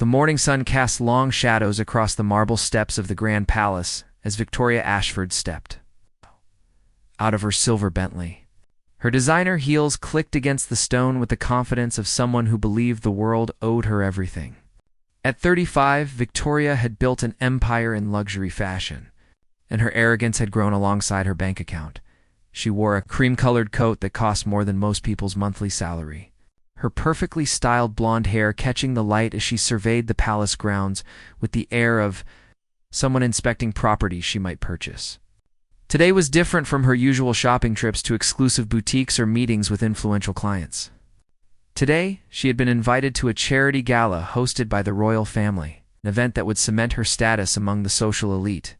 The morning sun cast long shadows across the marble steps of the Grand Palace as Victoria Ashford stepped out of her silver Bentley. Her designer heels clicked against the stone with the confidence of someone who believed the world owed her everything. At 35, Victoria had built an empire in luxury fashion, and her arrogance had grown alongside her bank account. She wore a cream-colored coat that cost more than most people's monthly salary, her perfectly styled blonde hair catching the light as she surveyed the palace grounds with the air of someone inspecting property she might purchase. Today was different from her usual shopping trips to exclusive boutiques or meetings with influential clients. Today, she had been invited to a charity gala hosted by the royal family, an event that would cement her status among the social elite.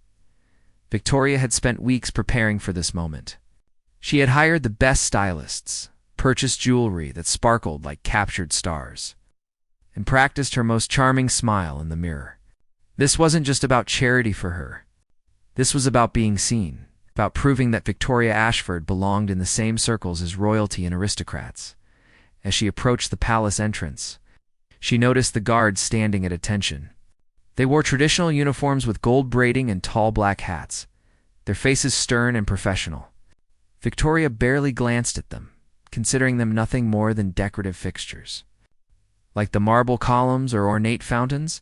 Victoria had spent weeks preparing for this moment. She had hired the best stylists, purchased jewelry that sparkled like captured stars, and practiced her most charming smile in the mirror. This wasn't just about charity for her. This was about being seen, about proving that Victoria Ashford belonged in the same circles as royalty and aristocrats. As she approached the palace entrance, she noticed the guards standing at attention. They wore traditional uniforms with gold braiding and tall black hats, their faces stern and professional. Victoria barely glanced at them, considering them nothing more than decorative fixtures. Like the marble columns or ornate fountains,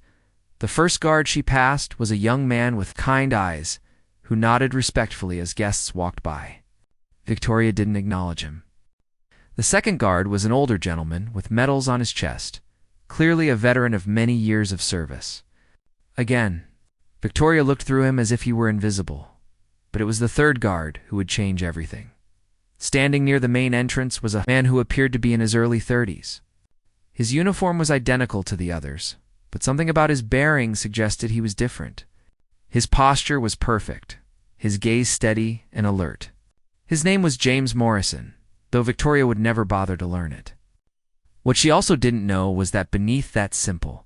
the first guard she passed was a young man with kind eyes who nodded respectfully as guests walked by. Victoria didn't acknowledge him. The second guard was an older gentleman with medals on his chest, clearly a veteran of many years of service. Again, Victoria looked through him as if he were invisible, but it was the third guard who would change everything. Standing near the main entrance was a man who appeared to be in his early 30s. His uniform was identical to the others, but something about his bearing suggested he was different. His posture was perfect, his gaze steady and alert. His name was James Morrison, though Victoria would never bother to learn it. What she also didn't know was that beneath that simple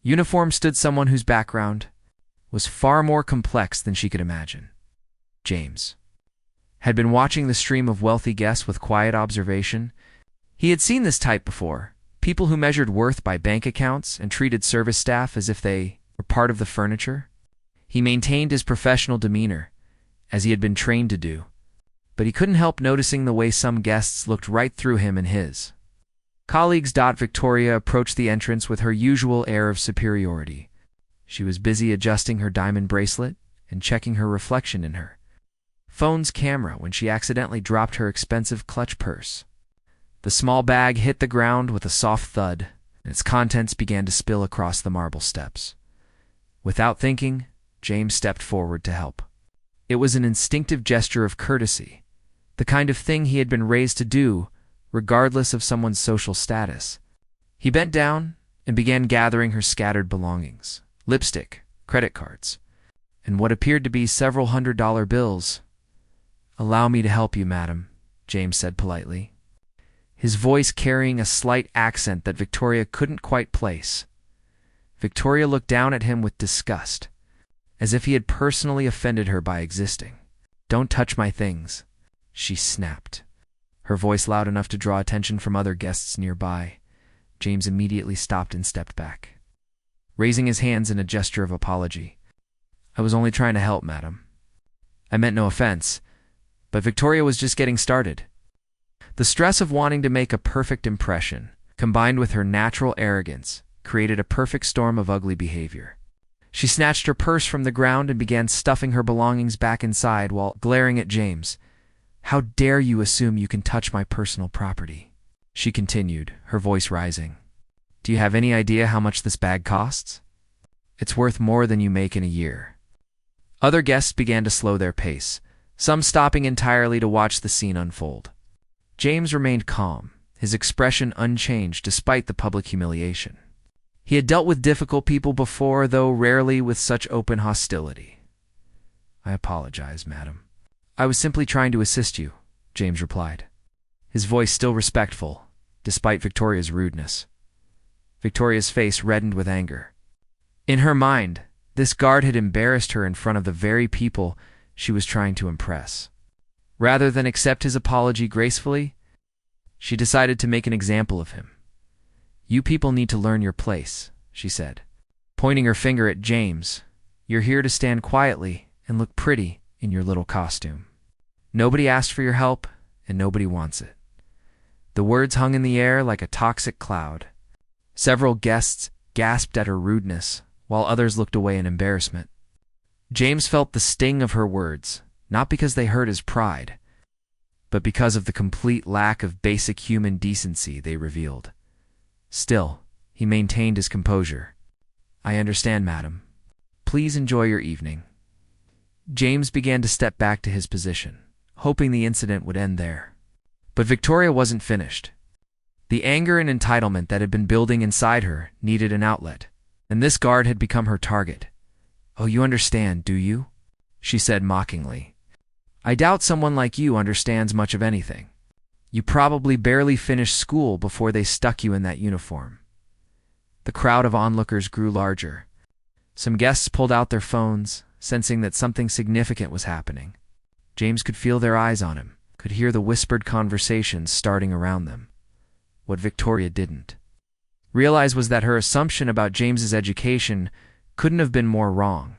uniform stood someone whose background was far more complex than she could imagine. James had been watching the stream of wealthy guests with quiet observation. He had seen this type before, people who measured worth by bank accounts and treated service staff as if they were part of the furniture. He maintained his professional demeanor, as he had been trained to do, but he couldn't help noticing the way some guests looked right through him and his colleagues. Victoria approached the entrance with her usual air of superiority. She was busy adjusting her diamond bracelet and checking her reflection in her phone's camera when she accidentally dropped her expensive clutch purse. The small bag hit the ground with a soft thud, and its contents began to spill across the marble steps. Without thinking, James stepped forward to help. It was an instinctive gesture of courtesy, the kind of thing he had been raised to do, regardless of someone's social status. He bent down and began gathering her scattered belongings, lipstick, credit cards, and what appeared to be several $100 bills. "Allow me to help you, madam," James said politely, his voice carrying a slight accent that Victoria couldn't quite place. Victoria looked down at him with disgust, as if he had personally offended her by existing. "Don't touch my things," she snapped, her voice loud enough to draw attention from other guests nearby. James immediately stopped and stepped back, raising his hands in a gesture of apology. "I was only trying to help, madam. I meant no offense." But Victoria was just getting started. The stress of wanting to make a perfect impression, combined with her natural arrogance, created a perfect storm of ugly behavior. She snatched her purse from the ground and began stuffing her belongings back inside while glaring at James. "How dare you assume you can touch my personal property?" she continued, her voice rising. "Do you have any idea how much this bag costs? It's worth more than you make in a year." Other guests began to slow their pace, some stopping entirely to watch the scene unfold. James remained calm, his expression unchanged despite the public humiliation. He had dealt with difficult people before, though rarely with such open hostility. "I apologize, madam. I was simply trying to assist you," James replied, his voice still respectful, despite Victoria's rudeness. Victoria's face reddened with anger. In her mind, this guard had embarrassed her in front of the very people she was trying to impress. Rather than accept his apology gracefully, she decided to make an example of him. "You people need to learn your place," she said, pointing her finger at James. "You're here to stand quietly and look pretty in your little costume. Nobody asked for your help, and nobody wants it." The words hung in the air like a toxic cloud. Several guests gasped at her rudeness, while others looked away in embarrassment. James felt the sting of her words, not because they hurt his pride, but because of the complete lack of basic human decency they revealed. Still, he maintained his composure. "I understand, madam. Please enjoy your evening." James began to step back to his position, hoping the incident would end there. But Victoria wasn't finished. The anger and entitlement that had been building inside her needed an outlet, and this guard had become her target. "Oh, you understand, do you?" she said mockingly. "I doubt someone like you understands much of anything. You probably barely finished school before they stuck you in that uniform." The crowd of onlookers grew larger. Some guests pulled out their phones, sensing that something significant was happening. James could feel their eyes on him, could hear the whispered conversations starting around them. What Victoria didn't realize was that her assumption about James's education couldn't have been more wrong.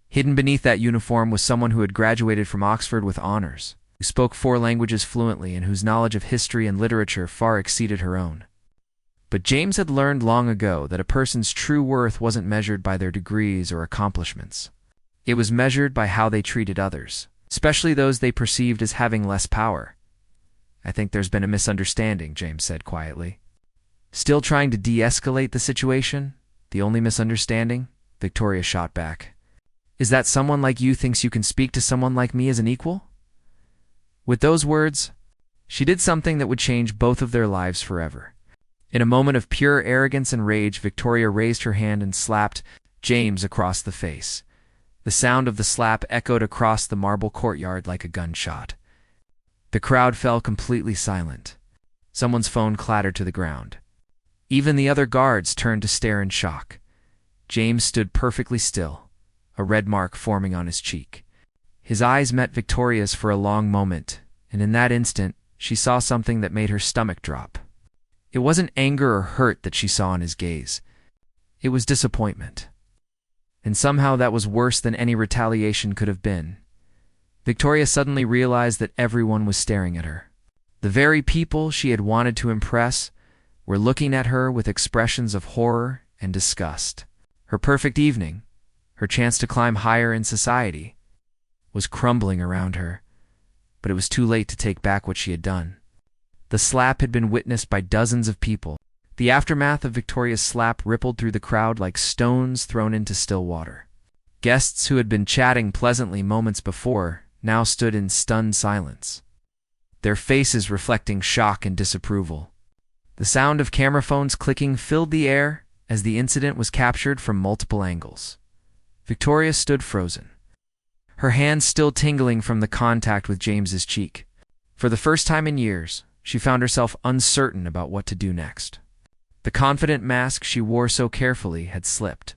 Hidden beneath that uniform was someone who had graduated from Oxford with honors, who spoke 4 languages fluently, and whose knowledge of history and literature far exceeded her own. But James had learned long ago that a person's true worth wasn't measured by their degrees or accomplishments. It was measured by how they treated others, especially those they perceived as having less power. "I think there's been a misunderstanding," James said quietly. "Still trying to de-escalate the situation? The only misunderstanding?" Victoria shot back. "Is that someone like you thinks you can speak to someone like me as an equal?" With those words, she did something that would change both of their lives forever. In a moment of pure arrogance and rage, Victoria raised her hand and slapped James across the face. The sound of the slap echoed across the marble courtyard like a gunshot. The crowd fell completely silent. Someone's phone clattered to the ground. Even the other guards turned to stare in shock. James stood perfectly still, a red mark forming on his cheek. His eyes met Victoria's for a long moment, and in that instant, she saw something that made her stomach drop. It wasn't anger or hurt that she saw in his gaze. It was disappointment. And somehow that was worse than any retaliation could have been. Victoria suddenly realized that everyone was staring at her. The very people she had wanted to impress were looking at her with expressions of horror and disgust. Her perfect evening, her chance to climb higher in society, was crumbling around her, but it was too late to take back what she had done. The slap had been witnessed by dozens of people. The aftermath of Victoria's slap rippled through the crowd like stones thrown into still water. Guests who had been chatting pleasantly moments before now stood in stunned silence, their faces reflecting shock and disapproval. The sound of camera phones clicking filled the air as the incident was captured from multiple angles. Victoria stood frozen, her hands still tingling from the contact with James's cheek. For the first time in years, she found herself uncertain about what to do next. The confident mask she wore so carefully had slipped,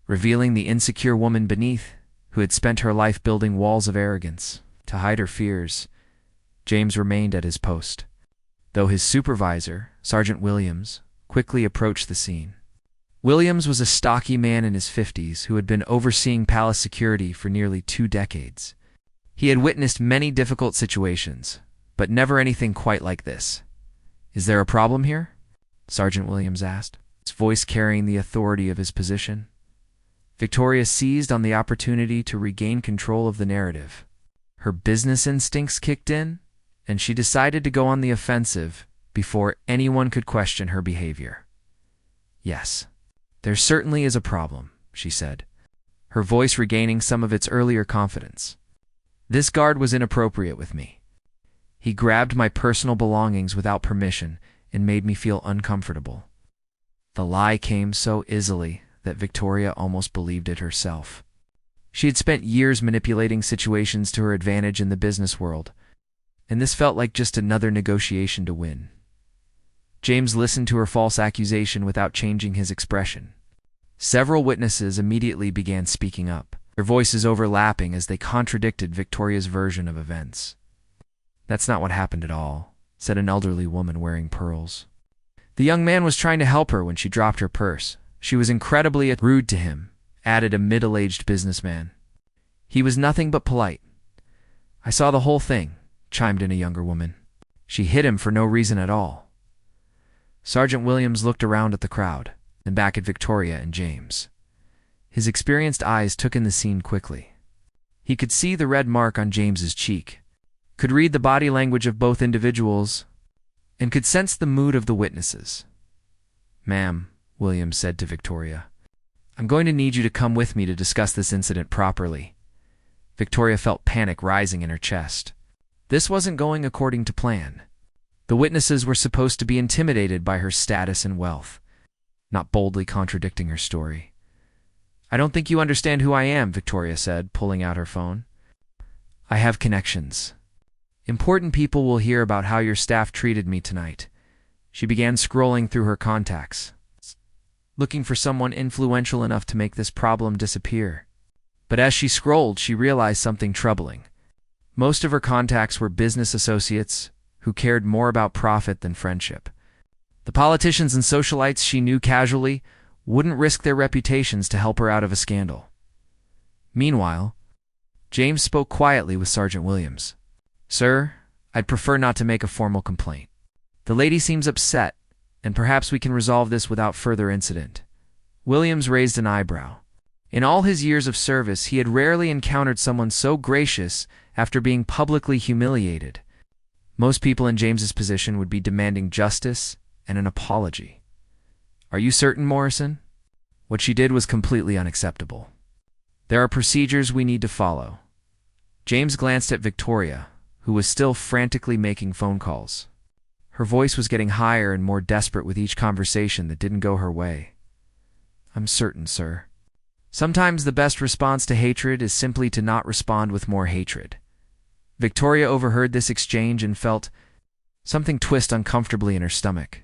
revealing the insecure woman beneath, who had spent her life building walls of arrogance to hide her fears. James remained at his post, though his supervisor, Sergeant Williams, quickly approached the scene. Williams was a stocky man in his 50s who had been overseeing palace security for nearly 2 decades. He had witnessed many difficult situations, but never anything quite like this. "Is there a problem here?" Sergeant Williams asked, his voice carrying the authority of his position. Victoria seized on the opportunity to regain control of the narrative. Her business instincts kicked in, and she decided to go on the offensive before anyone could question her behavior. "Yes, there certainly is a problem," she said, her voice regaining some of its earlier confidence. "This guard was inappropriate with me. He grabbed my personal belongings without permission and made me feel uncomfortable." The lie came so easily that Victoria almost believed it herself. She had spent years manipulating situations to her advantage in the business world, and this felt like just another negotiation to win. James listened to her false accusation without changing his expression. Several witnesses immediately began speaking up, their voices overlapping as they contradicted Victoria's version of events. "That's not what happened at all," said an elderly woman wearing pearls. "The young man was trying to help her when she dropped her purse. She was incredibly rude to him, added a middle-aged businessman. He was nothing but polite. I saw the whole thing, chimed in a younger woman. She hit him for no reason at all. Sergeant Williams looked around at the crowd, then back at Victoria and James. His experienced eyes took in the scene quickly. He could see the red mark on James's cheek, could read the body language of both individuals, and could sense the mood of the witnesses. "Ma'am," Williams said to Victoria, "I'm going to need you to come with me to discuss this incident properly." Victoria felt panic rising in her chest. This wasn't going according to plan. The witnesses were supposed to be intimidated by her status and wealth, not boldly contradicting her story. "I don't think you understand who I am," Victoria said, pulling out her phone. "I have connections. Important people will hear about how your staff treated me tonight." She began scrolling through her contacts, looking for someone influential enough to make this problem disappear. But as she scrolled, she realized something troubling. Most of her contacts were business associates who cared more about profit than friendship. The politicians and socialites she knew casually wouldn't risk their reputations to help her out of a scandal. Meanwhile, James spoke quietly with Sergeant Williams. "Sir, I'd prefer not to make a formal complaint. The lady seems upset, and perhaps we can resolve this without further incident." Williams raised an eyebrow. In all his years of service, he had rarely encountered someone so gracious after being publicly humiliated. Most people in James's position would be demanding justice and an apology. "Are you certain, Morrison?" What she did was completely unacceptable. "There are procedures we need to follow." James glanced at Victoria, who was still frantically making phone calls. Her voice was getting higher and more desperate with each conversation that didn't go her way. "I'm certain, sir." Sometimes the best response to hatred is simply to not respond with more hatred. Victoria overheard this exchange and felt something twist uncomfortably in her stomach.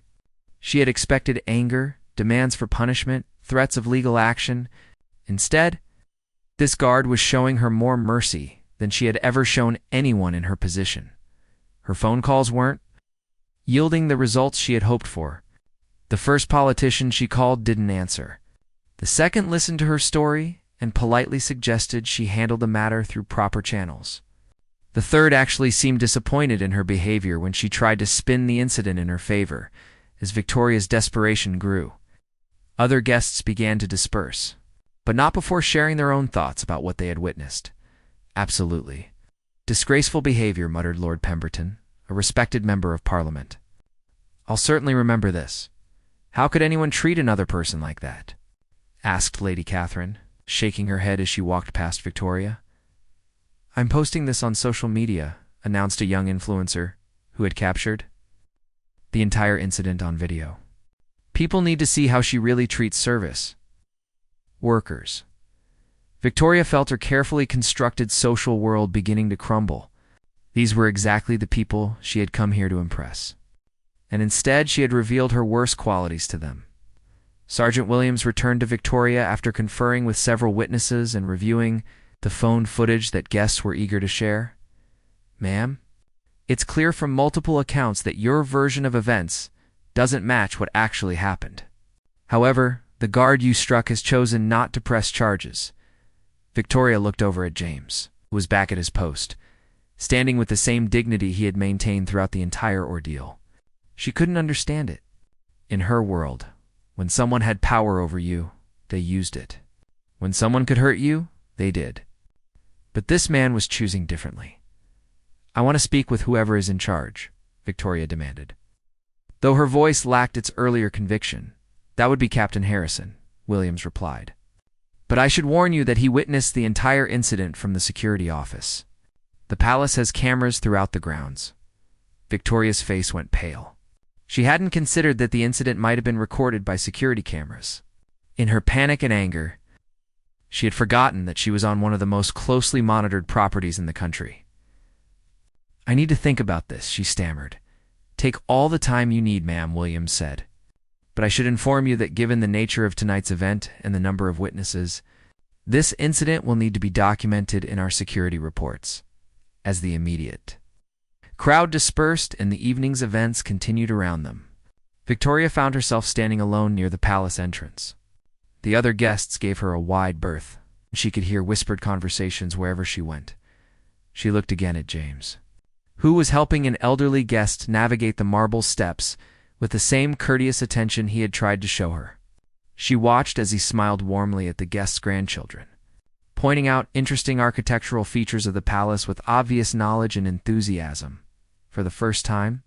She had expected anger, demands for punishment, threats of legal action. Instead, this guard was showing her more mercy than she had ever shown anyone in her position. Her phone calls weren't yielding the results she had hoped for. The first politician she called didn't answer. The second listened to her story and politely suggested she handle the matter through proper channels. The third actually seemed disappointed in her behavior when she tried to spin the incident in her favor. As Victoria's desperation grew, other guests began to disperse, but not before sharing their own thoughts about what they had witnessed. "Absolutely. Disgraceful behavior," muttered Lord Pemberton, a respected member of Parliament. "I'll certainly remember this. How could anyone treat another person like that?" asked Lady Catherine, shaking her head as she walked past Victoria. "I'm posting this on social media," announced a young influencer who had captured the entire incident on video. "People need to see how she really treats service workers." Victoria felt her carefully constructed social world beginning to crumble. These were exactly the people she had come here to impress. And instead, she had revealed her worst qualities to them. Sergeant Williams returned to Victoria after conferring with several witnesses and reviewing the phone footage that guests were eager to share. "Ma'am, it's clear from multiple accounts that your version of events doesn't match what actually happened. However, the guard you struck has chosen not to press charges." Victoria looked over at James, who was back at his post, standing with the same dignity he had maintained throughout the entire ordeal. She couldn't understand it. In her world, when someone had power over you, they used it. When someone could hurt you, they did. But this man was choosing differently. "I want to speak with whoever is in charge," Victoria demanded. Though her voice lacked its earlier conviction, "That would be Captain Harrison," Williams replied. "But I should warn you that he witnessed the entire incident from the security office. The palace has cameras throughout the grounds." Victoria's face went pale. She hadn't considered that the incident might have been recorded by security cameras. In her panic and anger, she had forgotten that she was on one of the most closely monitored properties in the country. "I need to think about this," she stammered. "Take all the time you need, ma'am," Williams said. "But I should inform you that given the nature of tonight's event and the number of witnesses, this incident will need to be documented in our security reports as the immediate." Crowd dispersed and the evening's events continued around them. Victoria found herself standing alone near the palace entrance. The other guests gave her a wide berth. She could hear whispered conversations wherever she went. She looked again at James, who was helping an elderly guest navigate the marble steps with the same courteous attention he had tried to show her. She watched as he smiled warmly at the guests' grandchildren, pointing out interesting architectural features of the palace with obvious knowledge and enthusiasm. For the first time,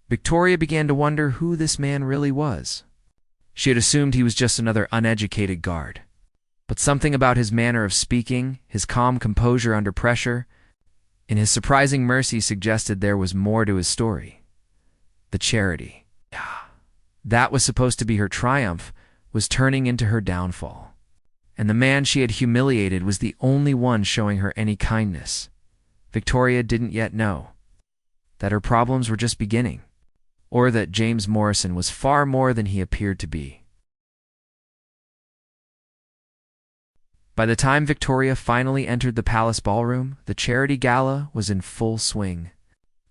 Victoria began to wonder who this man really was. She had assumed he was just another uneducated guard. But something about his manner of speaking, his calm composure under pressure, and his surprising mercy suggested there was more to his story. The charity, that was supposed to be her triumph, was turning into her downfall. And the man she had humiliated was the only one showing her any kindness. Victoria didn't yet know that her problems were just beginning, or that James Morrison was far more than he appeared to be. By the time Victoria finally entered the palace ballroom, the charity gala was in full swing.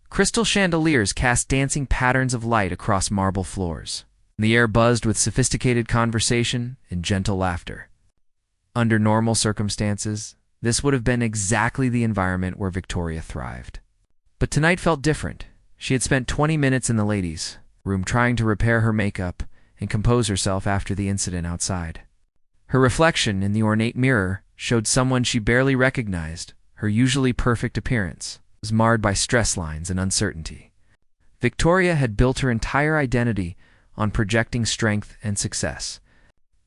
Crystal chandeliers cast dancing patterns of light across marble floors. The air buzzed with sophisticated conversation and gentle laughter. Under normal circumstances, this would have been exactly the environment where Victoria thrived. But tonight felt different. She had spent 20 minutes in the ladies' room trying to repair her makeup and compose herself after the incident outside. Her reflection in the ornate mirror showed someone she barely recognized. Her usually perfect appearance was marred by stress lines and uncertainty. Victoria had built her entire identity on projecting strength and success,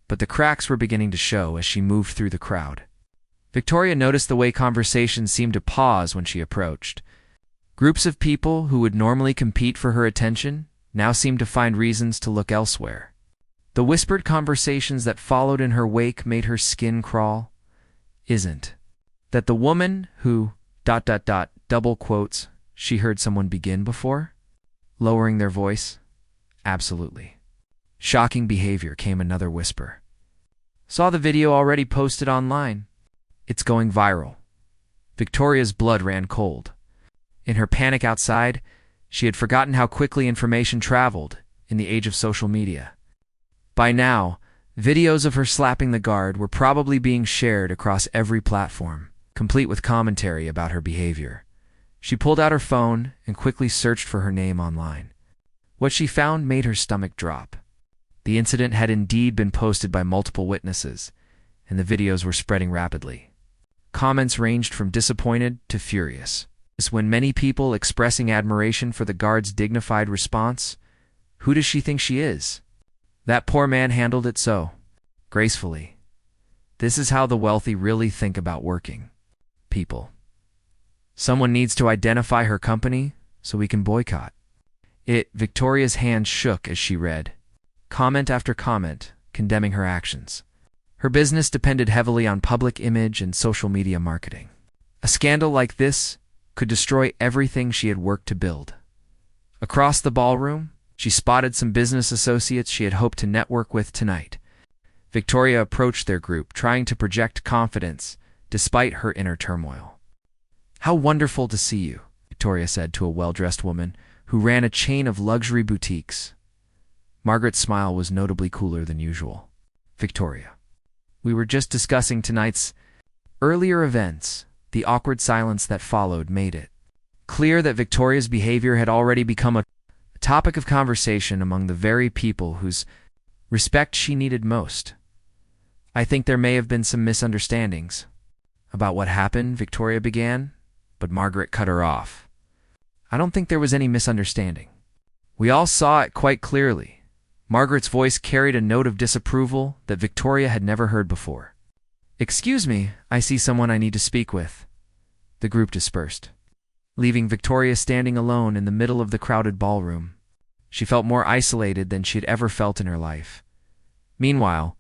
but the cracks were beginning to show as she moved through the crowd. Victoria noticed the way conversations seemed to pause when she approached. Groups of people who would normally compete for her attention now seemed to find reasons to look elsewhere. The whispered conversations that followed in her wake made her skin crawl. Isn't that the woman who ... double quotes, she heard someone begin before? Lowering their voice. Absolutely. Shocking behavior, came another whisper. Saw the video already posted online. It's going viral. Victoria's blood ran cold. In her panic outside, she had forgotten how quickly information traveled in the age of social media. By now, videos of her slapping the guard were probably being shared across every platform, complete with commentary about her behavior. She pulled out her phone and quickly searched for her name online. What she found made her stomach drop. The incident had indeed been posted by multiple witnesses, and the videos were spreading rapidly. Comments ranged from disappointed to furious. When many people expressing admiration for the guard's dignified response, who does she think she is? That poor man handled it so gracefully. This is how the wealthy really think about working people. Someone needs to identify her company so we can boycott it. Victoria's hand shook as she read comment after comment condemning her actions. Her business depended heavily on public image and social media marketing. A scandal like this could destroy everything she had worked to build. Across the ballroom, she spotted some business associates she had hoped to network with tonight. Victoria approached their group, trying to project confidence despite her inner turmoil. How wonderful to see you, Victoria said to a well-dressed woman who ran a chain of luxury boutiques. Margaret's smile was notably cooler than usual. Victoria, we were just discussing tonight's earlier events. The awkward silence that followed made it clear that Victoria's behavior had already become a topic of conversation among the very people whose respect she needed most. I think there may have been some misunderstandings about what happened, Victoria began, but Margaret cut her off. I don't think there was any misunderstanding. We all saw it quite clearly. Margaret's voice carried a note of disapproval that Victoria had never heard before. Excuse me, I see someone I need to speak with. The group dispersed, leaving Victoria standing alone in the middle of the crowded ballroom. She felt more isolated than she had ever felt in her life. Meanwhile,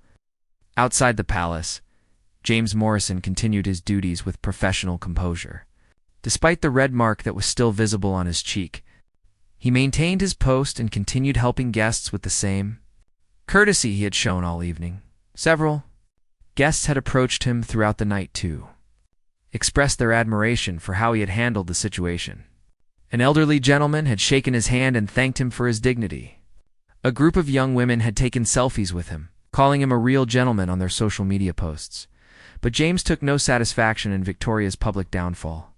outside the palace, James Morrison continued his duties with professional composure. Despite the red mark that was still visible on his cheek, he maintained his post and continued helping guests with the same courtesy he had shown all evening. Several guests had approached him throughout the night too, expressed their admiration for how he had handled the situation. An elderly gentleman had shaken his hand and thanked him for his dignity. A group of young women had taken selfies with him, calling him a real gentleman on their social media posts. But James took no satisfaction in Victoria's public downfall.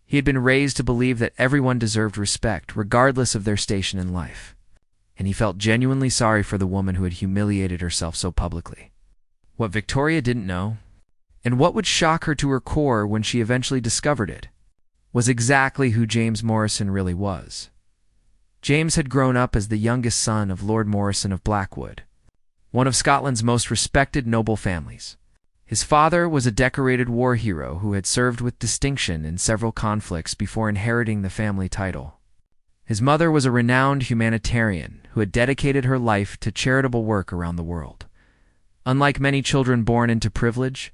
He had been raised to believe that everyone deserved respect, regardless of their station in life, and he felt genuinely sorry for the woman who had humiliated herself so publicly. What Victoria didn't know, and what would shock her to her core when she eventually discovered it, was exactly who James Morrison really was. James had grown up as the youngest son of Lord Morrison of Blackwood, one of Scotland's most respected noble families. His father was a decorated war hero who had served with distinction in several conflicts before inheriting the family title. His mother was a renowned humanitarian who had dedicated her life to charitable work around the world. Unlike many children born into privilege,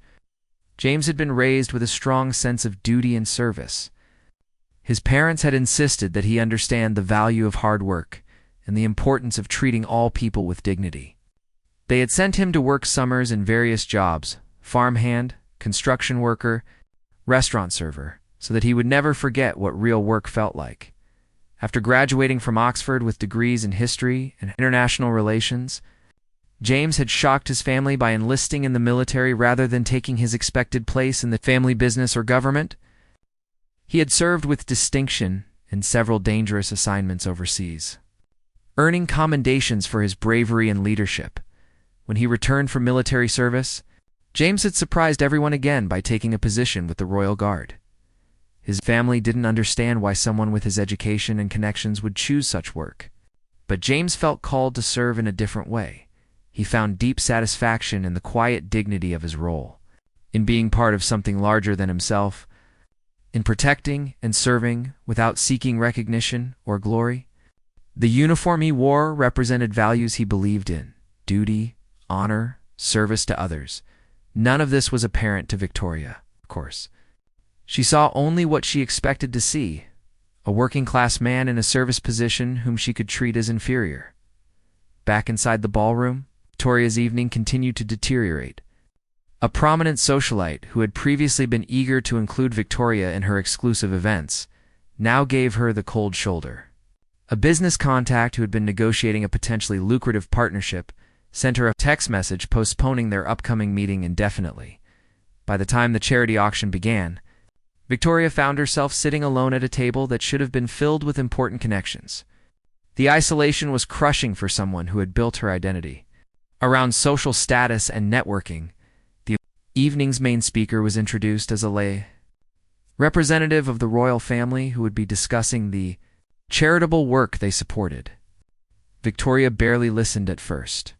James had been raised with a strong sense of duty and service. His parents had insisted that he understand the value of hard work and the importance of treating all people with dignity. They had sent him to work summers in various jobs, farmhand, construction worker, restaurant server, so that he would never forget what real work felt like. After graduating from Oxford with degrees in history and international relations, James had shocked his family by enlisting in the military rather than taking his expected place in the family business or government. He had served with distinction in several dangerous assignments overseas, earning commendations for his bravery and leadership. When he returned from military service, James had surprised everyone again by taking a position with the Royal Guard. His family didn't understand why someone with his education and connections would choose such work. But James felt called to serve in a different way. He found deep satisfaction in the quiet dignity of his role, in being part of something larger than himself, in protecting and serving without seeking recognition or glory. The uniform he wore represented values he believed in: duty, honor, service to others. None of this was apparent to Victoria, of course. She saw only what she expected to see: a working-class man in a service position whom she could treat as inferior. Back inside the ballroom, Victoria's evening continued to deteriorate. A prominent socialite who had previously been eager to include Victoria in her exclusive events now gave her the cold shoulder. A business contact who had been negotiating a potentially lucrative partnership sent her a text message postponing their upcoming meeting indefinitely. By the time the charity auction began, Victoria found herself sitting alone at a table that should have been filled with important connections. The isolation was crushing for someone who had built her identity around social status and networking. The evening's main speaker was introduced as a lay representative of the royal family who would be discussing the charitable work they supported. Victoria barely listened at first,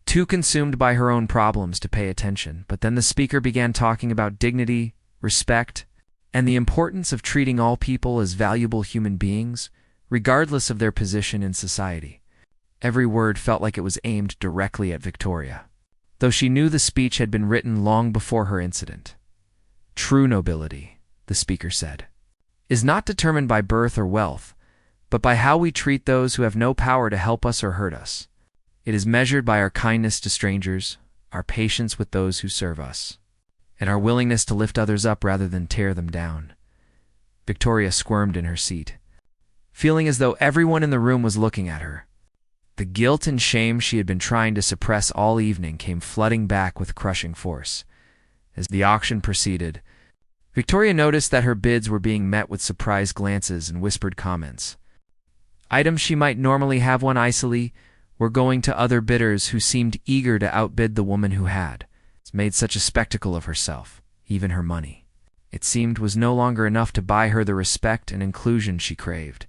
too consumed by her own problems to pay attention, but then the speaker began talking about dignity, respect, and the importance of treating all people as valuable human beings, regardless of their position in society. Every word felt like it was aimed directly at Victoria, though she knew the speech had been written long before her incident. True nobility, the speaker said, is not determined by birth or wealth, but by how we treat those who have no power to help us or hurt us. It is measured by our kindness to strangers, our patience with those who serve us, and our willingness to lift others up rather than tear them down. Victoria squirmed in her seat, feeling as though everyone in the room was looking at her. The guilt and shame she had been trying to suppress all evening came flooding back with crushing force. As the auction proceeded, Victoria noticed that her bids were being met with surprised glances and whispered comments. Items she might normally have won easily were going to other bidders who seemed eager to outbid the woman who had made such a spectacle of herself. Even her money, it seemed, was no longer enough to buy her the respect and inclusion she craved.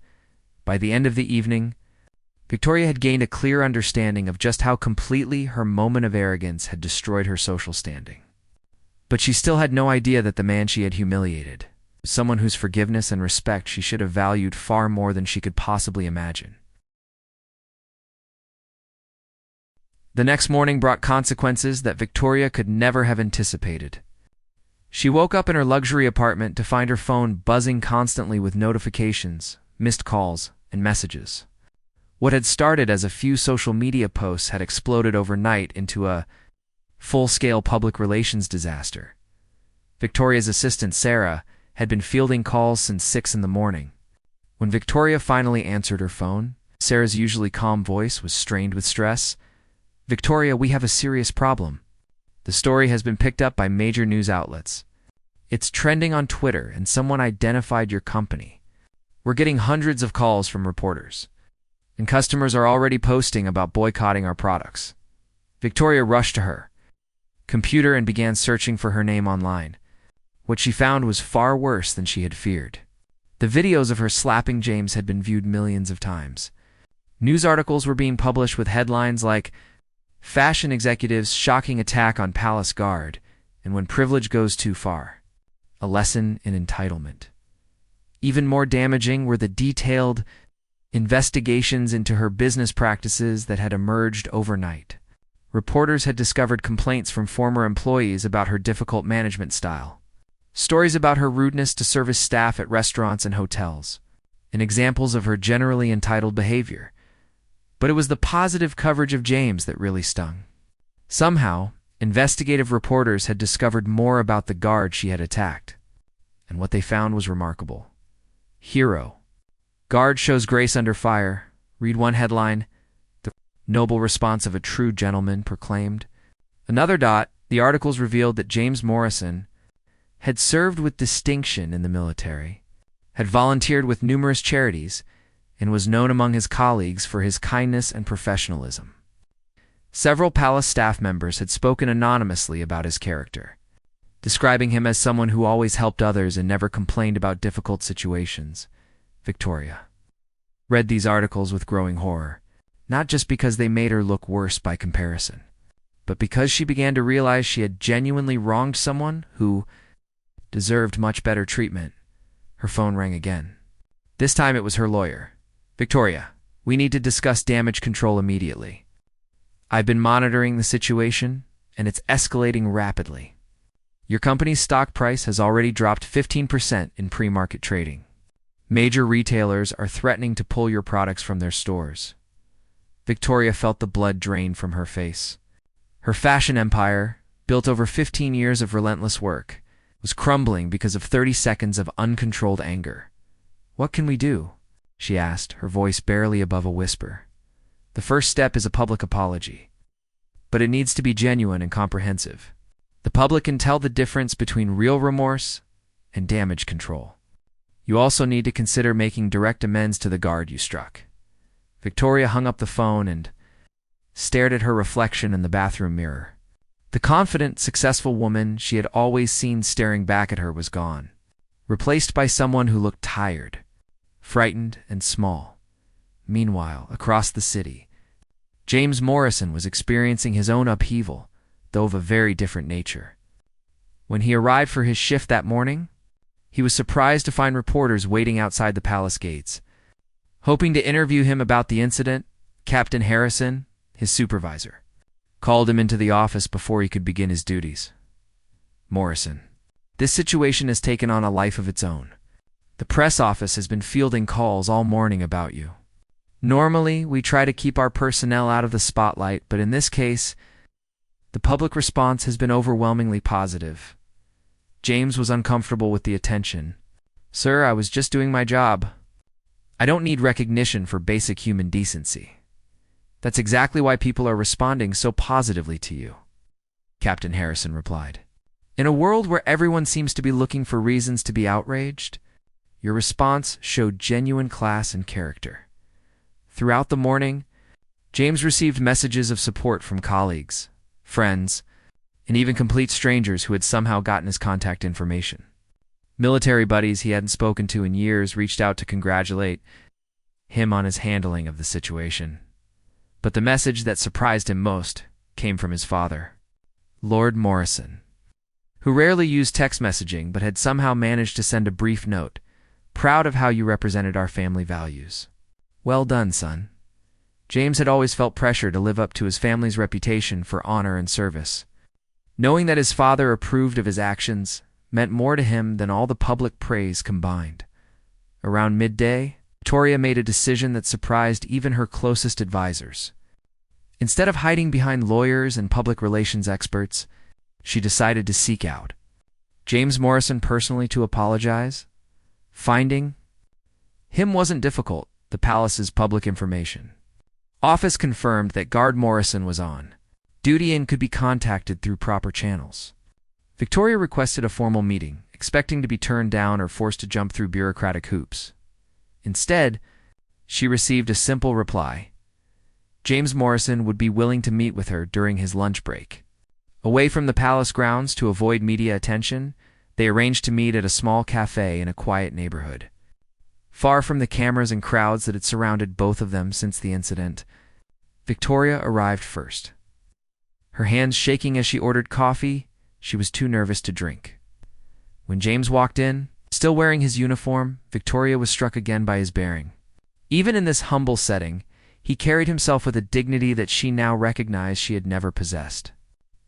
By the end of the evening, Victoria had gained a clear understanding of just how completely her moment of arrogance had destroyed her social standing. But she still had no idea that the man she had humiliated was someone whose forgiveness and respect she should have valued far more than she could possibly imagine. The next morning brought consequences that Victoria could never have anticipated. She woke up in her luxury apartment to find her phone buzzing constantly with notifications, missed calls, and messages. What had started as a few social media posts had exploded overnight into a full-scale public relations disaster. Victoria's assistant, Sarah, had been fielding calls since 6 in the morning. When Victoria finally answered her phone, Sarah's usually calm voice was strained with stress. "Victoria, we have a serious problem. The story has been picked up by major news outlets. It's trending on Twitter, and someone identified your company. We're getting hundreds of calls from reporters, and customers are already posting about boycotting our products." Victoria rushed to her computer and began searching for her name online. What she found was far worse than she had feared. The videos of her slapping James had been viewed millions of times. News articles were being published with headlines like, "Fashion Executive's Shocking Attack on Palace Guard," and "When Privilege Goes Too Far, a Lesson in Entitlement." Even more damaging were the detailed investigations into her business practices that had emerged overnight. Reporters had discovered complaints from former employees about her difficult management style, stories about her rudeness to service staff at restaurants and hotels, and examples of her generally entitled behavior. But it was the positive coverage of James that really stung. Somehow, investigative reporters had discovered more about the guard she had attacked, and what they found was remarkable. Hero. Guard shows grace under fire. Read one headline. The noble response of a true gentleman proclaimed. Another dot, the articles revealed that James Morrison had served with distinction in the military, had volunteered with numerous charities, and was known among his colleagues for his kindness and professionalism. Several palace staff members had spoken anonymously about his character, describing him as someone who always helped others and never complained about difficult situations. Victoria read these articles with growing horror, not just because they made her look worse by comparison, but because she began to realize she had genuinely wronged someone who deserved much better treatment. Her phone rang again. This time it was her lawyer. "Victoria, we need to discuss damage control immediately. I've been monitoring the situation, and it's escalating rapidly. Your company's stock price has already dropped 15% in pre-market trading. Major retailers are threatening to pull your products from their stores." Victoria felt the blood drain from her face. Her fashion empire, built over 15 years of relentless work, was crumbling because of 30 seconds of uncontrolled anger. "What can we do?" she asked, her voice barely above a whisper. "The first step is a public apology, but it needs to be genuine and comprehensive. The public can tell the difference between real remorse and damage control. You also need to consider making direct amends to the guard you struck." Victoria hung up the phone and stared at her reflection in the bathroom mirror. The confident, successful woman she had always seen staring back at her was gone, replaced by someone who looked tired, frightened, and small. Meanwhile, across the city, James Morrison was experiencing his own upheaval, though of a very different nature. When he arrived for his shift that morning, he was surprised to find reporters waiting outside the palace gates. Hoping to interview him about the incident, Captain Harrison, his supervisor, called him into the office before he could begin his duties. "Morrison, this situation has taken on a life of its own. The press office has been fielding calls all morning about you. Normally, we try to keep our personnel out of the spotlight, but in this case, the public response has been overwhelmingly positive." James was uncomfortable with the attention. "Sir, I was just doing my job. I don't need recognition for basic human decency. That's exactly why people are responding so positively to you," Captain Harrison replied. "In a world where everyone seems to be looking for reasons to be outraged, your response showed genuine class and character." Throughout the morning, James received messages of support from colleagues, friends, and even complete strangers who had somehow gotten his contact information. Military buddies he hadn't spoken to in years reached out to congratulate him on his handling of the situation. But the message that surprised him most came from his father, Lord Morrison, who rarely used text messaging but had somehow managed to send a brief note, "Proud of how you represented our family values. Well done, son." James had always felt pressure to live up to his family's reputation for honor and service. Knowing that his father approved of his actions meant more to him than all the public praise combined. Around midday, Victoria made a decision that surprised even her closest advisors. Instead of hiding behind lawyers and public relations experts, she decided to seek out James Morrison personally to apologize. Finding him wasn't difficult. The palace's public information office confirmed that Guard Morrison was on duty and could be contacted through proper channels. Victoria requested a formal meeting, expecting to be turned down or forced to jump through bureaucratic hoops. Instead, she received a simple reply. James Morrison would be willing to meet with her during his lunch break. Away from the palace grounds to avoid media attention, they arranged to meet at a small cafe in a quiet neighborhood. Far from the cameras and crowds that had surrounded both of them since the incident, Victoria arrived first. Her hands shaking as she ordered coffee, she was too nervous to drink. When James walked in, still wearing his uniform, Victoria was struck again by his bearing. Even in this humble setting, he carried himself with a dignity that she now recognized she had never possessed.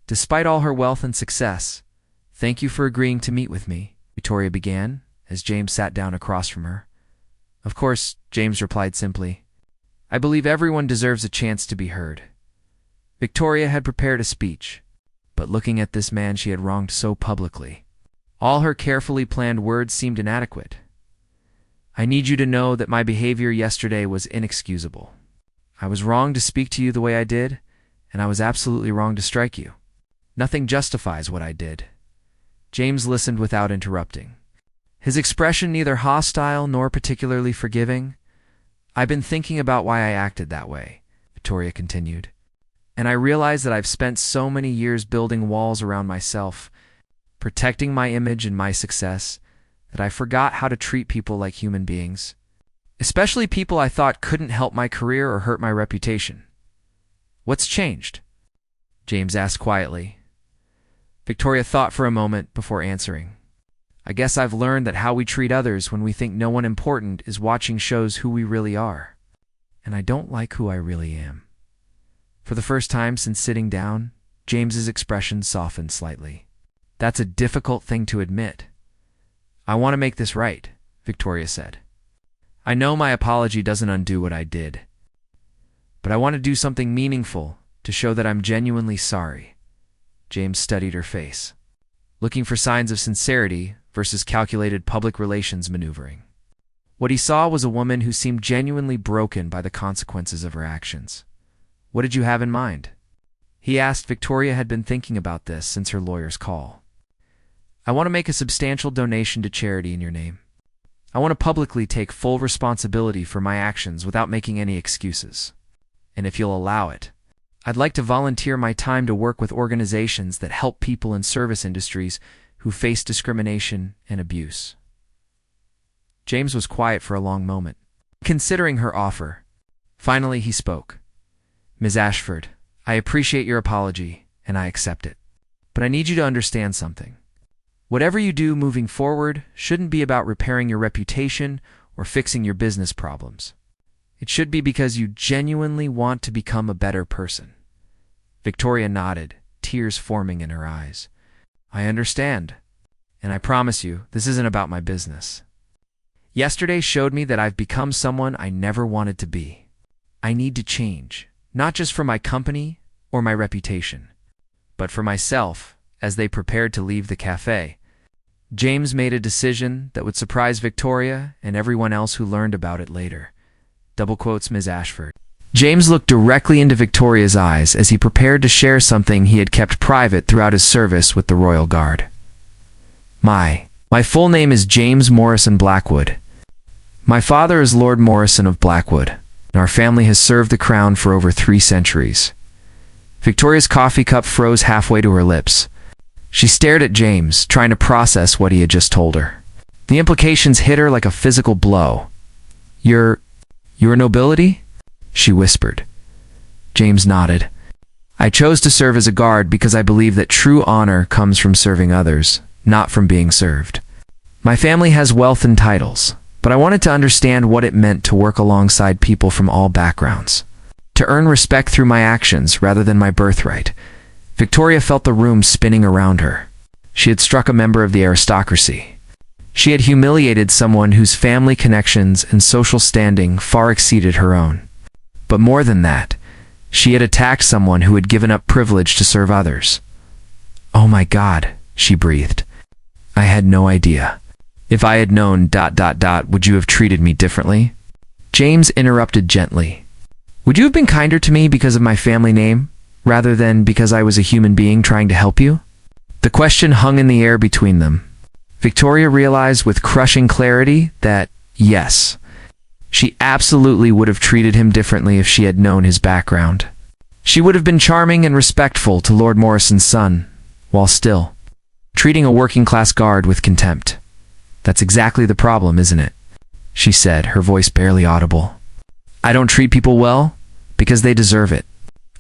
Despite all her wealth and success, "Thank you for agreeing to meet with me," Victoria began, as James sat down across from her. "Of course," James replied simply. "I believe everyone deserves a chance to be heard." Victoria had prepared a speech, but looking at this man she had wronged so publicly, all her carefully planned words seemed inadequate. "I need you to know that my behavior yesterday was inexcusable. I was wrong to speak to you the way I did, and I was absolutely wrong to strike you. Nothing justifies what I did." James listened without interrupting, his expression neither hostile nor particularly forgiving. "I've been thinking about why I acted that way," Victoria continued, "and I realize that I've spent so many years building walls around myself, protecting my image and my success, that I forgot how to treat people like human beings, especially people I thought couldn't help my career or hurt my reputation." "What's changed?" James asked quietly. Victoria thought for a moment before answering. "I guess I've learned that how we treat others when we think no one important is watching shows who we really are. And I don't like who I really am." For the first time since sitting down, James's expression softened slightly. "That's a difficult thing to admit." "I want to make this right," Victoria said. "I know my apology doesn't undo what I did, but I want to do something meaningful to show that I'm genuinely sorry." James studied her face, looking for signs of sincerity versus calculated public relations maneuvering. What he saw was a woman who seemed genuinely broken by the consequences of her actions. "What did you have in mind?" he asked. Victoria had been thinking about this since her lawyer's call. "I want to make a substantial donation to charity in your name. I want to publicly take full responsibility for my actions without making any excuses. And if you'll allow it, I'd like to volunteer my time to work with organizations that help people in service industries who face discrimination and abuse." James was quiet for a long moment, considering her offer. Finally, he spoke. "Ms. Ashford, I appreciate your apology, and I accept it. But I need you to understand something. Whatever you do moving forward shouldn't be about repairing your reputation or fixing your business problems. It should be because you genuinely want to become a better person." Victoria nodded, tears forming in her eyes. "I understand, and I promise you, this isn't about my business. Yesterday showed me that I've become someone I never wanted to be. I need to change, not just for my company or my reputation, but for myself." As they prepared to leave the cafe, James made a decision that would surprise Victoria and everyone else who learned about it later. Double quotes Ms. Ashford. James looked directly into Victoria's eyes as he prepared to share something he had kept private throughout his service with the Royal Guard. My full name is James Morrison Blackwood. My father is Lord Morrison of Blackwood, and our family has served the crown for over 3 centuries. Victoria's coffee cup froze halfway to her lips. She stared at James, trying to process what he had just told her. The implications hit her like a physical blow. Your nobility?" she whispered. James nodded. "I chose to serve as a guard because I believe that true honor comes from serving others, not from being served. My family has wealth and titles, but I wanted to understand what it meant to work alongside people from all backgrounds, to earn respect through my actions rather than my birthright." Victoria felt the room spinning around her. She had struck a member of the aristocracy. She had humiliated someone whose family connections and social standing far exceeded her own. But more than that, she had attacked someone who had given up privilege to serve others. "Oh my God," she breathed. "I had no idea. If I had known ... would you have treated me differently?" James interrupted gently. "Would you have been kinder to me because of my family name? rather than because I was a human being trying to help you? The question hung in the air between them. Victoria realized with crushing clarity that, yes, she absolutely would have treated him differently if she had known his background. She would have been charming and respectful to Lord Morrison's son, while still treating a working-class guard with contempt. That's exactly the problem, isn't it? She said, her voice barely audible. I don't treat people well because they deserve it.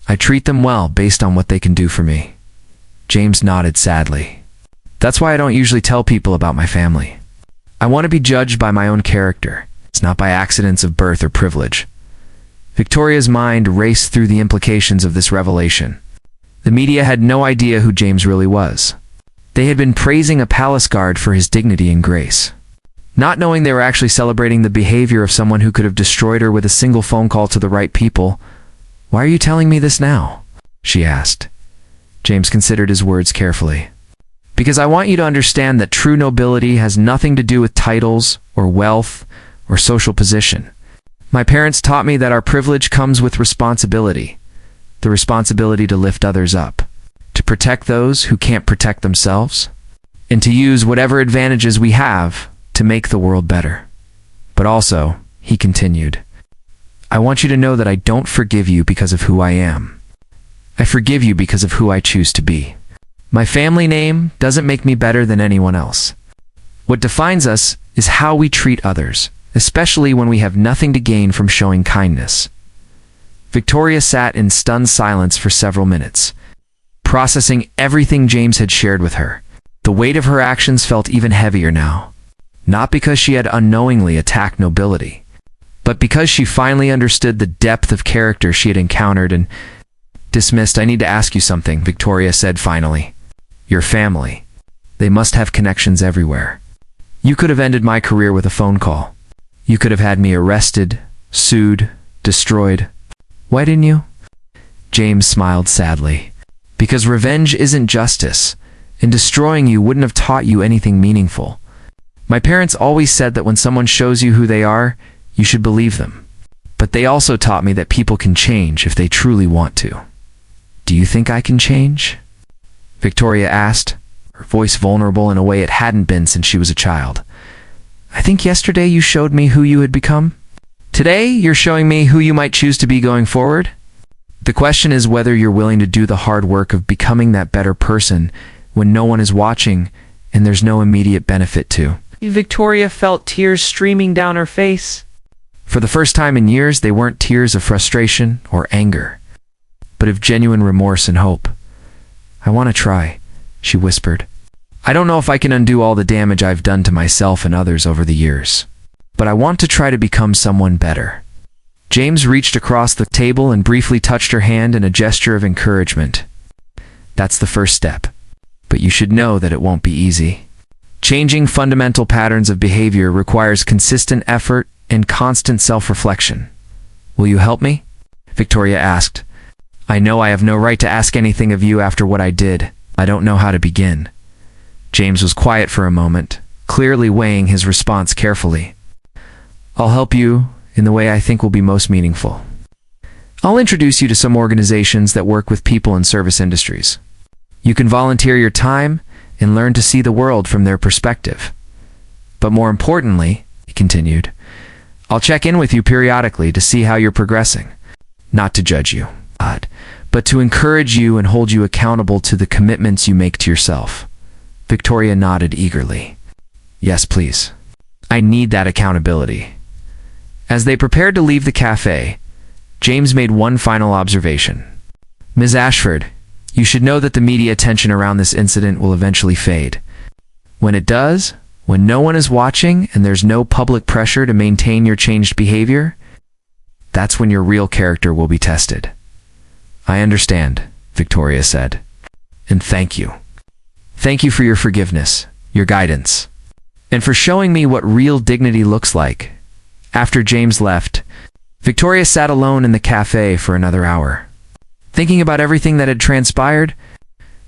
I treat them well based on what they can do for me. James nodded sadly. That's why I don't usually tell people about my family. I want to be judged by my own character. It's not by accidents of birth or privilege. Victoria's mind raced through the implications of this revelation. The media had no idea who James really was. They had been praising a palace guard for his dignity and grace, not knowing they were actually celebrating the behavior of someone who could have destroyed her with a single phone call to the right people. Why are you telling me this now? She asked. James considered his words carefully. Because I want you to understand that true nobility has nothing to do with titles or wealth or social position. My parents taught me that our privilege comes with responsibility, the responsibility to lift others up, to protect those who can't protect themselves, and to use whatever advantages we have to make the world better. But also, he continued, I want you to know that I don't forgive you because of who I am. I forgive you because of who I choose to be. My family name doesn't make me better than anyone else. What defines us is how we treat others, especially when we have nothing to gain from showing kindness. Victoria sat in stunned silence for several minutes, processing everything James had shared with her. The weight of her actions felt even heavier now, not because she had unknowingly attacked nobility, but because she finally understood the depth of character she had encountered and dismissed. I need to ask you something, Victoria said finally. Your family. They must have connections everywhere. You could have ended my career with a phone call. You could have had me arrested, sued, destroyed. Why didn't you? James smiled sadly. Because revenge isn't justice, and destroying you wouldn't have taught you anything meaningful. My parents always said that when someone shows you who they are, you should believe them. But they also taught me that people can change if they truly want to. Do you think I can change? Victoria asked, her voice vulnerable in a way it hadn't been since she was a child. I think yesterday you showed me who you had become. Today, you're showing me who you might choose to be going forward. The question is whether you're willing to do the hard work of becoming that better person when no one is watching and there's no immediate benefit to. Victoria felt tears streaming down her face. For the first time in years, they weren't tears of frustration or anger, but of genuine remorse and hope. I want to try, she whispered. I don't know if I can undo all the damage I've done to myself and others over the years, but I want to try to become someone better. James reached across the table and briefly touched her hand in a gesture of encouragement. That's the first step, but you should know that it won't be easy. Changing fundamental patterns of behavior requires consistent effort and constant self-reflection. Will you help me? Victoria asked. I know I have no right to ask anything of you after what I did. I don't know how to begin. James was quiet for a moment, clearly weighing his response carefully. I'll help you in the way I think will be most meaningful. I'll introduce you to some organizations that work with people in service industries. You can volunteer your time and learn to see the world from their perspective. But more importantly, he continued, I'll check in with you periodically to see how you're progressing. Not to judge you, but to encourage you and hold you accountable to the commitments you make to yourself. Victoria nodded eagerly. Yes, please. I need that accountability. As they prepared to leave the cafe, James made one final observation. Ms. Ashford, you should know that the media attention around this incident will eventually fade. When it does, when no one is watching and there's no public pressure to maintain your changed behavior, that's when your real character will be tested. I understand, Victoria said. And thank you. Thank you for your forgiveness, your guidance, and for showing me what real dignity looks like. After James left, Victoria sat alone in the cafe for another hour. Thinking about everything that had transpired,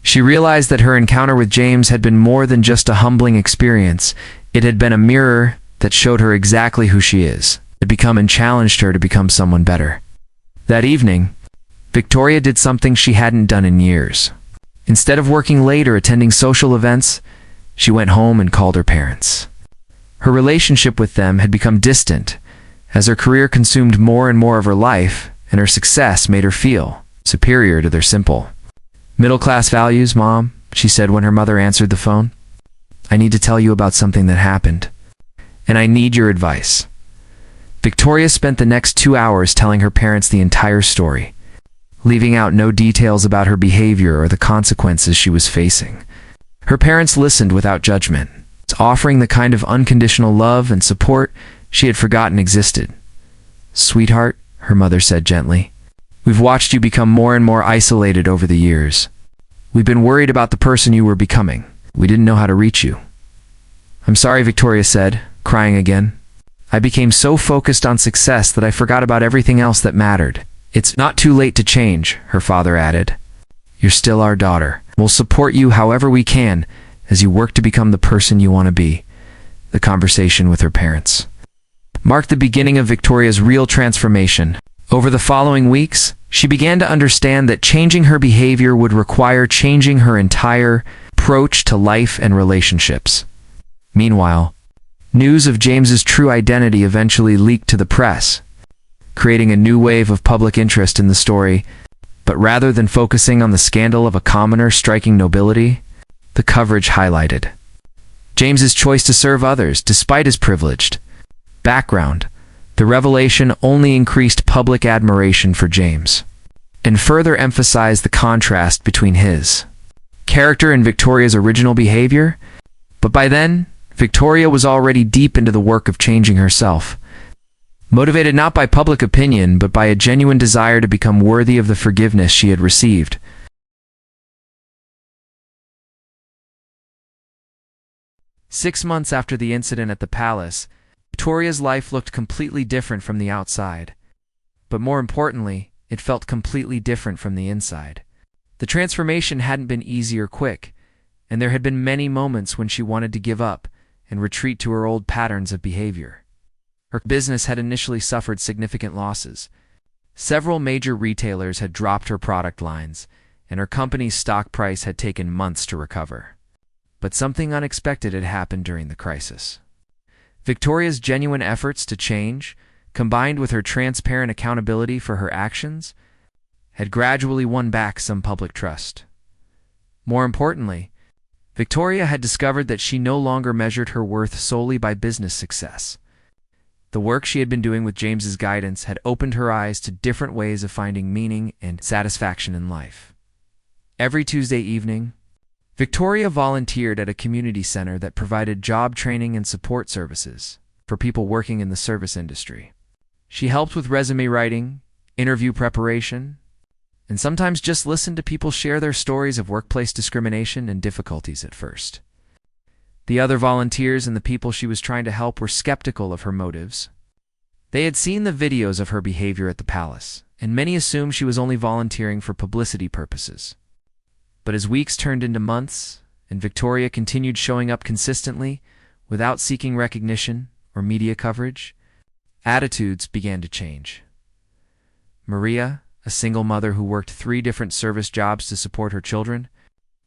she realized that her encounter with James had been more than just a humbling experience. It had been a mirror that showed her exactly who she is. It had become and challenged her to become someone better. That evening, Victoria did something she hadn't done in years. Instead of working late or attending social events, she went home and called her parents. Her relationship with them had become distant, as her career consumed more and more of her life, and her success made her feel superior to their simple middle-class values. "Mom," she said when her mother answered the phone, "I need to tell you about something that happened, and I need your advice." Victoria spent the next 2 hours telling her parents the entire story, leaving out no details about her behavior or the consequences she was facing. Her parents listened without judgment, offering the kind of unconditional love and support she had forgotten existed. "Sweetheart," her mother said gently, "we've watched you become more and more isolated over the years. We've been worried about the person you were becoming. We didn't know how to reach you." "I'm sorry," Victoria said, crying again. "I became so focused on success that I forgot about everything else that mattered." "It's not too late to change," her father added. "You're still our daughter. We'll support you however we can as you work to become the person you want to be." The conversation with her parents marked the beginning of Victoria's real transformation. Over the following weeks, she began to understand that changing her behavior would require changing her entire approach to life and relationships. Meanwhile, news of James's true identity eventually leaked to the press, creating a new wave of public interest in the story. But rather than focusing on the scandal of a commoner striking nobility, the coverage highlighted James's choice to serve others despite his privileged background. The revelation only increased public admiration for James, and further emphasized the contrast between his character and Victoria's original behavior. But by then, Victoria was already deep into the work of changing herself, motivated not by public opinion, but by a genuine desire to become worthy of the forgiveness she had received. Six months after the incident at the palace, Victoria's life looked completely different from the outside. But more importantly, it felt completely different from the inside. The transformation hadn't been easy or quick, and there had been many moments when she wanted to give up and retreat to her old patterns of behavior. Her business had initially suffered significant losses. Several major retailers had dropped her product lines, and her company's stock price had taken months to recover. But something unexpected had happened during the crisis. Victoria's genuine efforts to change, combined with her transparent accountability for her actions, had gradually won back some public trust. More importantly, Victoria had discovered that she no longer measured her worth solely by business success. The work she had been doing with James's guidance had opened her eyes to different ways of finding meaning and satisfaction in life. Every Tuesday evening, Victoria volunteered at a community center that provided job training and support services for people working in the service industry. She helped with resume writing, interview preparation, and sometimes just listened to people share their stories of workplace discrimination and difficulties at first. The other volunteers and the people she was trying to help were skeptical of her motives. They had seen the videos of her behavior at the palace, and many assumed she was only volunteering for publicity purposes. But as weeks turned into months, and Victoria continued showing up consistently without seeking recognition or media coverage, attitudes began to change. Maria, a single mother who worked 3 different service jobs to support her children,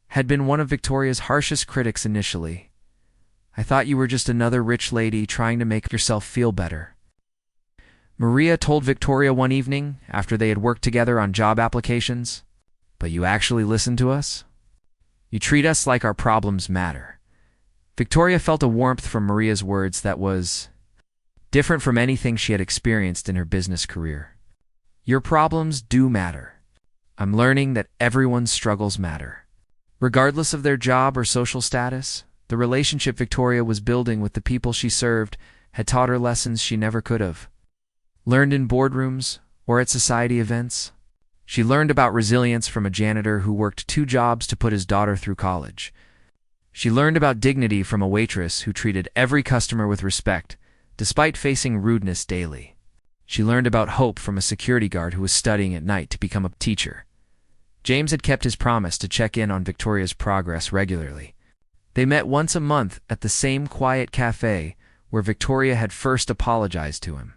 had been one of Victoria's harshest critics initially. "I thought you were just another rich lady trying to make yourself feel better," Maria told Victoria one evening after they had worked together on job applications. "But you actually listen to us? You treat us like our problems matter." Victoria felt a warmth from Maria's words that was different from anything she had experienced in her business career. "Your problems do matter. I'm learning that everyone's struggles matter." Regardless of their job or social status, the relationship Victoria was building with the people she served had taught her lessons she never could have learned in boardrooms or at society events. She learned about resilience from a janitor who worked 2 jobs to put his daughter through college. She learned about dignity from a waitress who treated every customer with respect, despite facing rudeness daily. She learned about hope from a security guard who was studying at night to become a teacher. James had kept his promise to check in on Victoria's progress regularly. They met once a month at the same quiet cafe where Victoria had first apologized to him.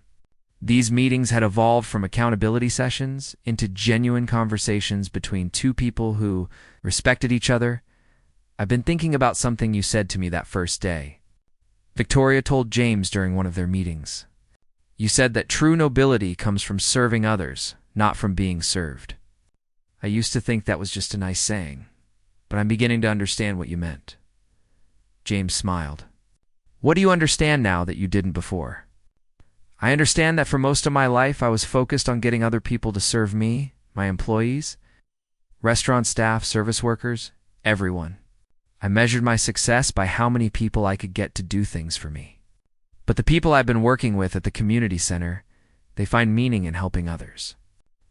These meetings had evolved from accountability sessions into genuine conversations between two people who respected each other. "I've been thinking about something you said to me that first day," Victoria told James during one of their meetings. "You said that true nobility comes from serving others, not from being served. I used to think that was just a nice saying, but I'm beginning to understand what you meant." James smiled. "What do you understand now that you didn't before?" "I understand that for most of my life I was focused on getting other people to serve me, my employees, restaurant staff, service workers, everyone. I measured my success by how many people I could get to do things for me. But the people I've been working with at the community center, they find meaning in helping others.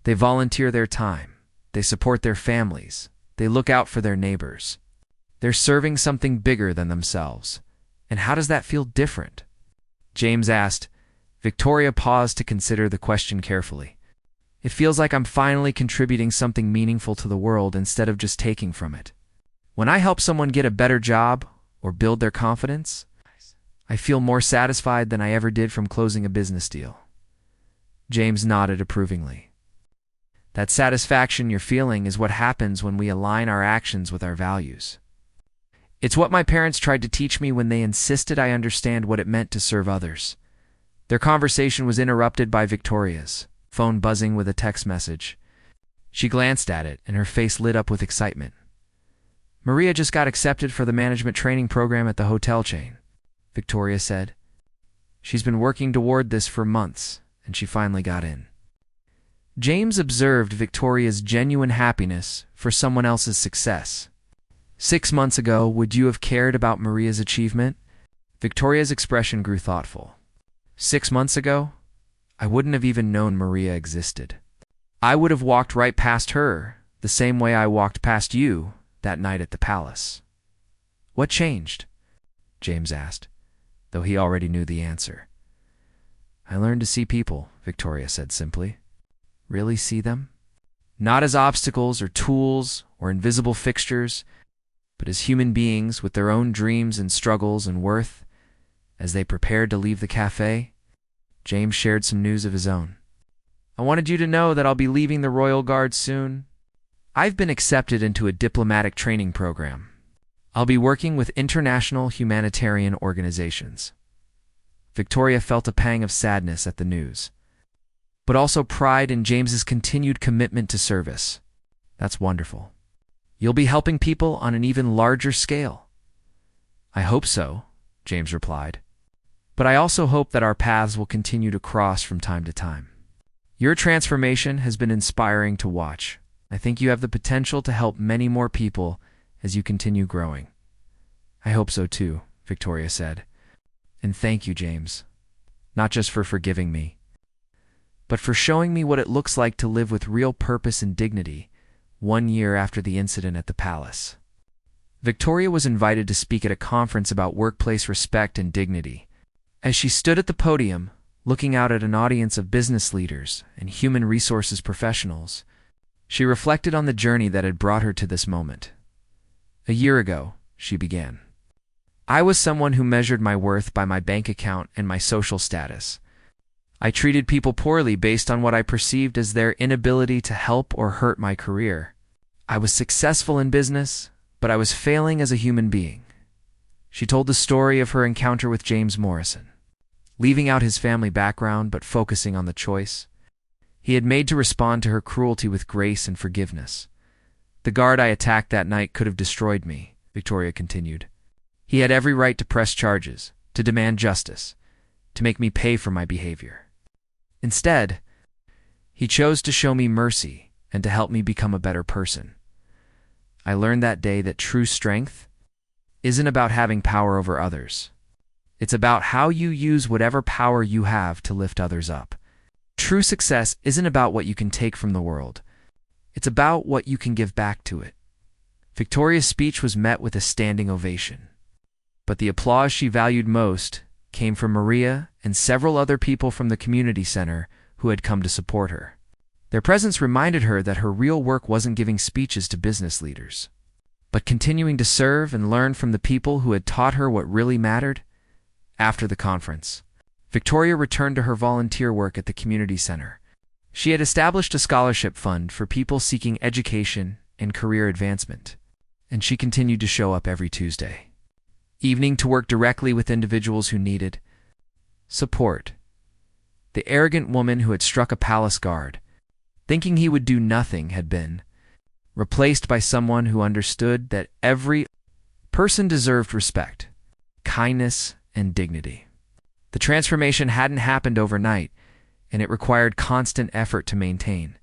They volunteer their time. They support their families. They look out for their neighbors. They're serving something bigger than themselves. And how does that feel different?" James asked. Victoria paused to consider the question carefully. "It feels like I'm finally contributing something meaningful to the world instead of just taking from it. When I help someone get a better job or build their confidence, I feel more satisfied than I ever did from closing a business deal." James nodded approvingly. "That satisfaction you're feeling is what happens when we align our actions with our values. It's what my parents tried to teach me when they insisted I understand what it meant to serve others." Their conversation was interrupted by Victoria's phone buzzing with a text message. She glanced at it, and her face lit up with excitement. "Maria just got accepted for the management training program at the hotel chain," Victoria said. "She's been working toward this for months, and she finally got in." James observed Victoria's genuine happiness for someone else's success. "6 months ago, would you have cared about Maria's achievement?" Victoria's expression grew thoughtful. "6 months ago, I wouldn't have even known Maria existed. I would have walked right past her, the same way I walked past you that night at the palace." "What changed?" James asked, though he already knew the answer. "I learned to see people," Victoria said simply. "Really see them? Not as obstacles or tools or invisible fixtures, but as human beings with their own dreams and struggles and worth." As they prepared to leave the cafe, James shared some news of his own. "I wanted you to know that I'll be leaving the Royal Guard soon. I've been accepted into a diplomatic training program. I'll be working with international humanitarian organizations." Victoria felt a pang of sadness at the news, but also pride in James's continued commitment to service. "That's wonderful. You'll be helping people on an even larger scale." "I hope so," James replied. "But I also hope that our paths will continue to cross from time to time. Your transformation has been inspiring to watch. I think you have the potential to help many more people as you continue growing." "I hope so too," Victoria said. "And thank you, James. Not just for forgiving me, but for showing me what it looks like to live with real purpose and dignity 1 year after the incident at the palace." Victoria was invited to speak at a conference about workplace respect and dignity. As she stood at the podium, looking out at an audience of business leaders and human resources professionals, she reflected on the journey that had brought her to this moment. "A year ago," she began, "I was someone who measured my worth by my bank account and my social status. I treated people poorly based on what I perceived as their inability to help or hurt my career. I was successful in business, but I was failing as a human being." She told the story of her encounter with James Morrison, leaving out his family background but focusing on the choice he had made to respond to her cruelty with grace and forgiveness. "The guard I attacked that night could have destroyed me," Victoria continued. "He had every right to press charges, to demand justice, to make me pay for my behavior. Instead, he chose to show me mercy and to help me become a better person. I learned that day that true strength isn't about having power over others. It's about how you use whatever power you have to lift others up. True success isn't about what you can take from the world. It's about what you can give back to it." Victoria's speech was met with a standing ovation. But the applause she valued most came from Maria and several other people from the community center who had come to support her. Their presence reminded her that her real work wasn't giving speeches to business leaders, but continuing to serve and learn from the people who had taught her what really mattered. After the conference, Victoria returned to her volunteer work at the community center. She had established a scholarship fund for people seeking education and career advancement, and she continued to show up every Tuesday evening to work directly with individuals who needed support. The arrogant woman who had struck a palace guard, thinking he would do nothing, had been replaced by someone who understood that every person deserved respect, kindness, and dignity. The transformation hadn't happened overnight, and it required constant effort to maintain.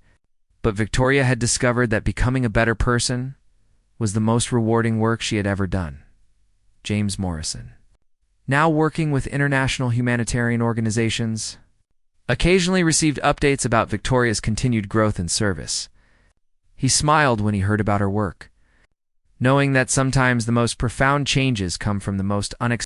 But Victoria had discovered that becoming a better person was the most rewarding work she had ever done. James Morrison, now working with international humanitarian organizations, occasionally received updates about Victoria's continued growth and service. He smiled when he heard about her work, knowing that sometimes the most profound changes come from the most unexpected